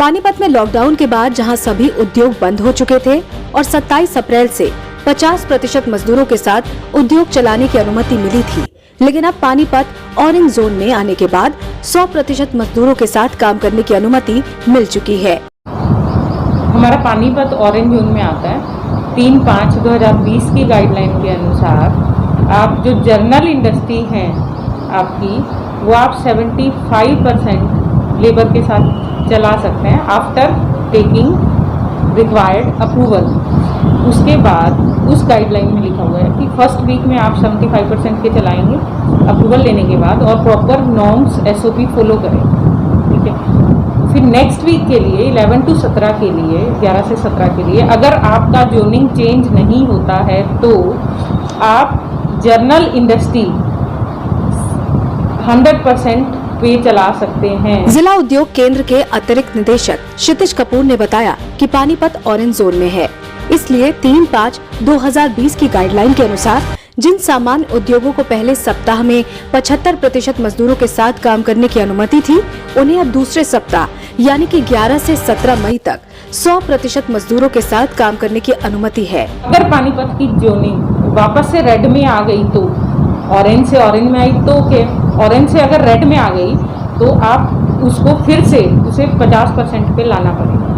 पानीपत में लॉकडाउन के बाद जहां सभी उद्योग बंद हो चुके थे और 27 अप्रैल से 50% मजदूरों के साथ उद्योग चलाने की अनुमति मिली थी, लेकिन अब पानीपत ऑरेंज जोन में आने के बाद 100% मजदूरों के साथ काम करने की अनुमति मिल चुकी है। हमारा पानीपत ऑरेंज जोन में आता है। 3/5/2020 की गाइडलाइन के अनुसार आप जो जर्नल इंडस्ट्री है आपकी, वो आप 75% लेबर के साथ चला सकते हैं आफ्टर टेकिंग रिक्वायर्ड अप्रूवल। उसके बाद उस गाइडलाइन में लिखा हुआ है कि फर्स्ट वीक में आप 75% के चलाएंगे अप्रूवल लेने के बाद, और प्रॉपर नॉर्म्स SOP फॉलो करें, ठीक है। फिर नेक्स्ट वीक के लिए 11 to 17 के लिए, 11 से 17 के लिए अगर आपका जोनिंग चेंज नहीं होता है तो आप जर्नल इंडस्ट्री 100% पे चला सकते हैं। जिला उद्योग केंद्र के अतिरिक्त निदेशक क्षितिज कपूर ने बताया कि पानीपत ऑरेंज जोन में है, इसलिए 3/5/2020 की गाइडलाइन के अनुसार जिन सामान्य उद्योगों को पहले सप्ताह में 75% मजदूरों के साथ काम करने की अनुमति थी, उन्हें अब दूसरे सप्ताह यानी कि 11 से 17 मई तक 100% मजदूरों के साथ काम करने की अनुमति है। अगर पानीपत की जोनिंग वापस से रेड में आ गई तो ऑरेंज से ऑरेंज में आई तो ओके, ऑरेंज से अगर रेड में आ गई तो आप उसको फिर से उसे 50% पे लाना पड़ेगा।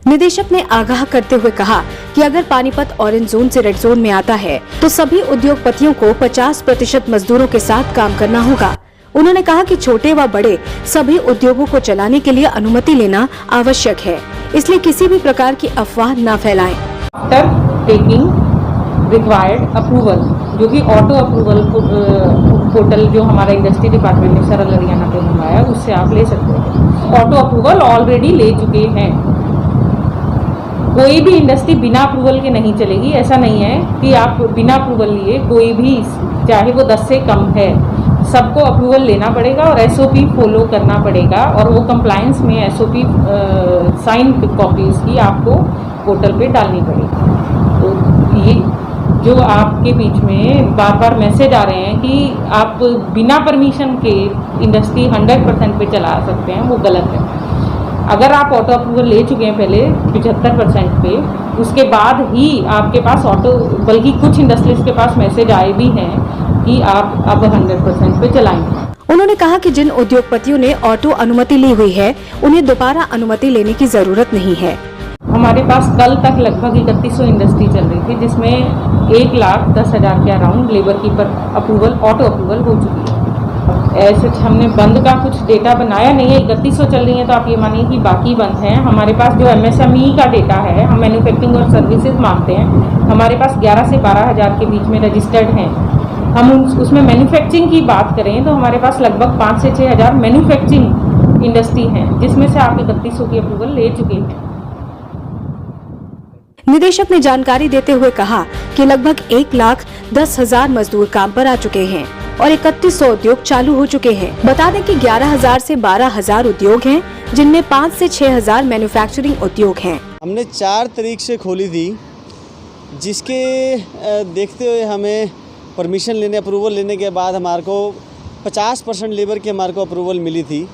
निदेशक ने आगाह करते हुए कहा कि अगर पानीपत ऑरेंज जोन से रेड जोन में आता है तो सभी उद्योगपतियों को 50% मजदूरों के साथ काम करना होगा। उन्होंने कहा कि छोटे व बड़े सभी उद्योगों को चलाने के लिए अनुमति लेना आवश्यक है, इसलिए किसी भी प्रकार की अफवाह न फैलाएं। आफ्टर टेकिंग रिक्वायर्ड अप्रूवल, जो कि ऑटो अप्रूवल पोर्टल जो हमारा इंडस्ट्री डिपार्टमेंट ने सरल हरियाणा पे मंगाया, उससे आप ले सकते हैं। ऑटो अप्रूवल ऑलरेडी ले चुके हैं। कोई भी इंडस्ट्री बिना अप्रूवल के नहीं चलेगी। ऐसा नहीं है कि आप बिना अप्रूवल लिए कोई भी, चाहे वो 10 से कम है, सबको अप्रूवल लेना पड़ेगा और SOP फॉलो करना पड़ेगा, और वो कंप्लायंस में SOP साइन कॉपीज की आपको पोर्टल पे डालनी पड़ेगी। तो ये जो आपके बीच में बार बार मैसेज आ रहे हैं कि आप बिना परमिशन के इंडस्ट्री 100% पे चला सकते हैं, वो गलत है। अगर आप ऑटो अप्रूवल ले चुके हैं पहले 75% पे, उसके बाद ही आपके पास ऑटो, बल्कि कुछ इंडस्ट्रीज के पास मैसेज आए भी हैं कि आप अब 100% पे चलाएंगे। उन्होंने कहा कि जिन उद्योगपतियों ने ऑटो अनुमति ली हुई है, उन्हें दोबारा अनुमति लेने की जरूरत नहीं है। हमारे पास कल तक लगभग 3100 इंडस्ट्री चल रही थी, जिसमें 1,10,000 के अराउंड लेबर की पर अप्रूवल, ऑटो अप्रूवल हो चुकी है। ऐसे हमने बंद का कुछ डेटा बनाया नहीं है। 3100 चल रही है तो आप ये मानिए कि बाकी बंद हैं। हमारे पास जो MSME का डेटा है, हम मैन्युफैक्चरिंग और सर्विसेज मांगते हैं, हमारे पास 11 से 12,000 के बीच में रजिस्टर्ड हैं। हम उसमें मैन्युफैक्चरिंग की बात करें तो हमारे पास लगभग 5 से 6,000 मैन्युफैक्चरिंग इंडस्ट्री हैं, जिसमें से आप 3100 की अप्रूवल ले चुके हैं। निदेशक ने जानकारी देते हुए कहा कि लगभग 1,10,000 मजदूर काम पर आ चुके हैं और 3100 उद्योग चालू हो चुके हैं। बता दें कि 11,000 से 12,000 उद्योग हैं, जिनमें 5 से 6,000 मैन्युफैक्चरिंग उद्योग हैं। हमने 4 तारीख से खोली थी, जिसके देखते हुए हमें परमिशन लेने, अप्रूवल लेने के बाद हमारे को 50% लेबर की हमारे को अप्रूवल मिली थी।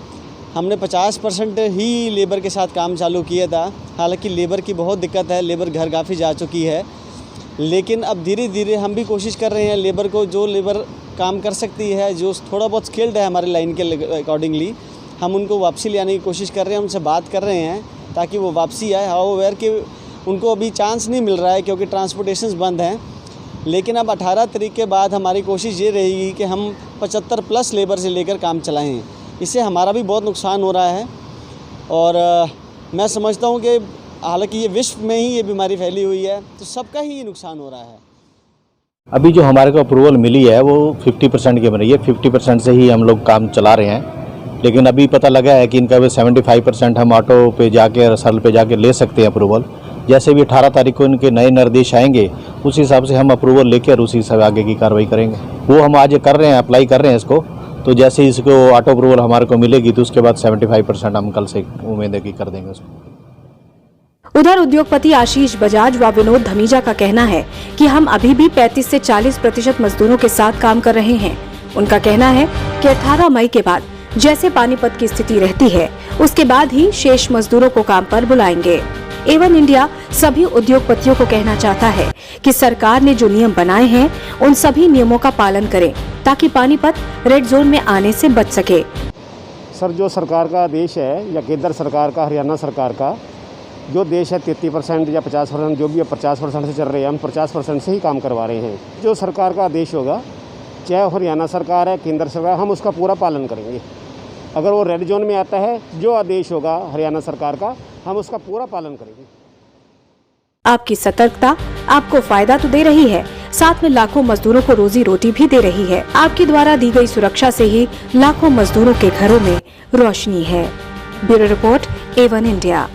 हमने 50% ही लेबर के साथ काम चालू किया था। हालांकि लेबर की बहुत दिक्कत है, लेबर घर काफ़ी जा चुकी है, लेकिन अब धीरे धीरे हम भी कोशिश कर रहे हैं लेबर को, जो लेबर काम कर सकती है, जो थोड़ा बहुत स्किल्ड है हमारे लाइन के अकॉर्डिंगली, हम उनको वापसी ले आने की कोशिश कर रहे हैं, उनसे बात कर रहे हैं ताकि वो वापसी आए। हाउएवर कि उनको अभी चांस नहीं मिल रहा है क्योंकि ट्रांसपोर्टेशंस बंद हैं, लेकिन अब 18 तारीख के बाद हमारी कोशिश ये रहेगी कि हम 75+ लेबर से लेकर काम चलाएँ। इससे हमारा भी बहुत नुकसान हो रहा है, और मैं समझता हूँ कि हालांकि ये विश्व में ही ये बीमारी फैली हुई है, तो सबका ही नुकसान हो रहा है। अभी जो हमारे को अप्रूवल मिली है वो 50% की बन रही है। 50% से ही हम लोग काम चला रहे हैं, लेकिन अभी पता लगा है कि इनका भी 75% हम ऑटो पे जाके, सरल पे जाके ले सकते हैं अप्रूवल। जैसे भी 18 तारीख को इनके नए निर्देश आएंगे, उस हिसाब से हम अप्रूवल लेकर उसी से आगे की कार्रवाई करेंगे। वो हम आज कर रहे हैं, अप्लाई कर रहे हैं इसको, तो जैसे इसको ऑटो अप्रूवल हमारे को मिलेगी तो उसके बाद 75% हम कल से उम्मीद है कि कर देंगे उसको। उधर उद्योगपति आशीष बजाज व विनोद धमीजा का कहना है कि हम अभी भी 35 से 40% मजदूरों के साथ काम कर रहे हैं। उनका कहना है कि 18 मई के बाद जैसे पानीपत की स्थिति रहती है उसके बाद ही शेष मजदूरों को काम पर बुलाएंगे। एवन इंडिया सभी उद्योगपतियों को कहना चाहता है कि सरकार ने जो नियम बनाए हैं उन सभी नियमों का पालन करें ताकि पानीपत रेड जोन में आने से बच सके। सर, जो सरकार का आदेश है या केंद्र सरकार का, हरियाणा सरकार का जो देश है 33% या 50%, जो भी 50% से चल रहे हैं, हम 50% से ही काम करवा रहे हैं। जो सरकार का आदेश होगा, चाहे हरियाणा सरकार है, केंद्र सरकार, हम उसका पूरा पालन करेंगे। अगर वो रेड जोन में आता है, जो आदेश होगा हरियाणा सरकार का, हम उसका पूरा पालन करेंगे। आपकी सतर्कता आपको फायदा तो दे रही है, साथ में लाखों मजदूरों को रोजी रोटी भी दे रही है। आपके द्वारा दी गई सुरक्षा से ही लाखों मजदूरों के घरों में रोशनी है। Bureau report A1 India.